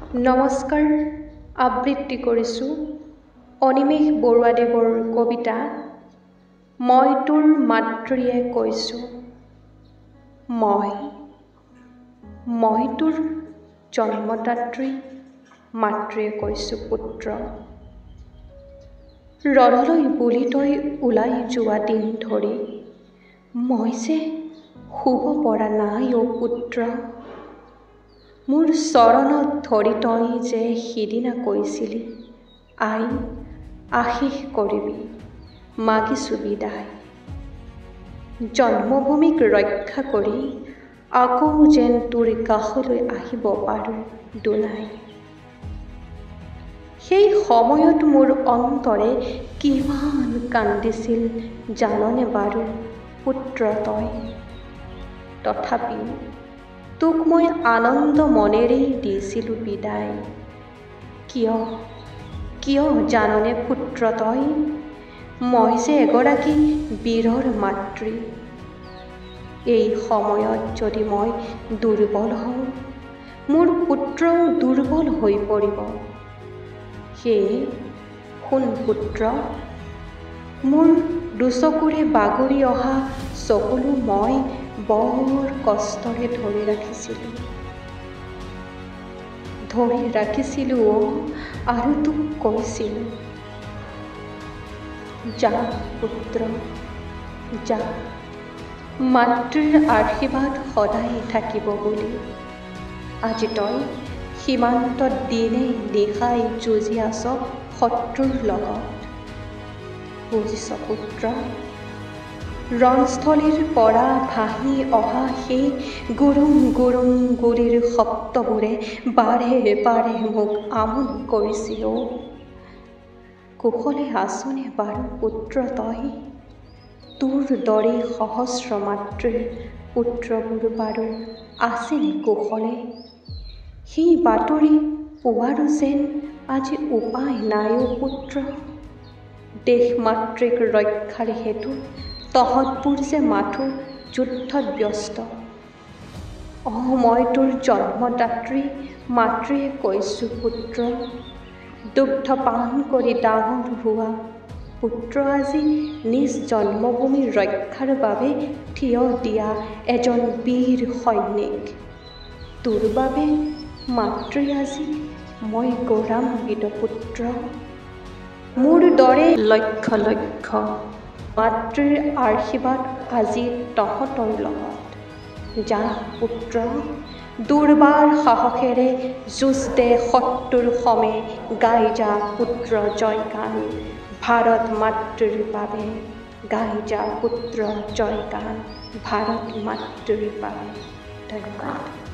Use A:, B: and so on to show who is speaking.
A: নমস্কাৰ আবৃত্তি কৰিছোঁ অনিমেষ বৰুৱাদেৱৰ কবিতা মই তোৰ মাতৃয়ে কৈছোঁ। মই তোৰ জন্মদাত্ৰী মাতৃয়ে কৈছোঁ পুত্ৰ। ৰদলৈ বুলি তই ওলাই যোৱা দিন ধৰি মই যে শুব পৰা নাই অ পুত্ৰ। মোৰ চৰণত ধৰি তই যে সিদিনা কৈছিলি আই আশীষ কৰিবি মাগিছোঁ বিদায়। জন্মভূমিক ৰক্ষা কৰি আকৌ যেন তোৰ কাষলৈ আহিব পাৰোঁ দুনাই। সেই সময়ত মোৰ অন্তৰে কিমান কান্দিছিল জাননে বাৰু পুত্ৰ তই। তথাপিও তোক মই আনন্দ মনেৰেই দিছিলোঁ বিদায়। কিয় জাননে পুত্ৰ তই, মই যে এগৰাকী বীৰৰ মাতৃ। এই সময়ত যদি মই দুৰ্বল হওঁ মোৰ পুত্ৰও দুৰ্বল হৈ পৰিব। সেয়ে শুন পুত্ৰ, মোৰ দুচকুৰে বাগৰি অহা চকুলো মই বৰ কষ্টৰে ধৰি ৰাখিছিলোঁ আৰু তোক কৈছিলোঁ যা পুত্ৰ যা, মাতৃৰ আশীৰ্বাদ সদায় থাকিব বুলি। আজি তই সীমান্তত দিনে নিশাই যুঁজি আছ শত্ৰুৰ লগত। বুজিছ পুত্ৰ, ৰণস্থলীৰ পৰা ভাহি অহা সেই গুৰুং গুৰুং গুলিৰ শব্দবোৰে বাৰে বাৰে মোক আমনি কৰিছিল অ। কুশলে আছনে বাৰু পুত্ৰ তই, তোৰ দৰে সহস্ৰ মাতৃৰ পুত্ৰবোৰ বাৰু আছেনে কুশলে। সেই বাতৰি পোৱাৰো যেন আজি উপায় নাই অ পুত্ৰ। দেশ মাতৃক ৰক্ষাৰ হেতু তহঁতবোৰ যে মাথো যুদ্ধত ব্যস্ত। মই তোৰ জন্মদাত্ৰী মাতৃয়ে কৈছোঁ পুত্ৰ। দুগ্ধ পান কৰি ডাঙৰ হোৱা পুত্ৰ আজি নিজ জন্মভূমি ৰক্ষাৰ বাবে থিয় দিয়া এজন বীৰ সৈনিক। তোৰ বাবে মাতৃ আজি মই গৌৰৱান্বিত পুত্ৰ। মোৰ দৰে লক্ষ লক্ষ মাতৃৰ আশীৰ্বাদ আজি তহঁতৰ লগত। যা পুত্ৰ, দুৰ্বাৰ সাহসেৰে যুঁজ দে শত্ৰুৰ সমে, গাই যা পুত্ৰ জয়গান ভাৰত মাতৃৰ বাবে। গাই যা পুত্ৰ জয়গান ভাৰত মাতৃৰ বাবে। ধন্যবাদ।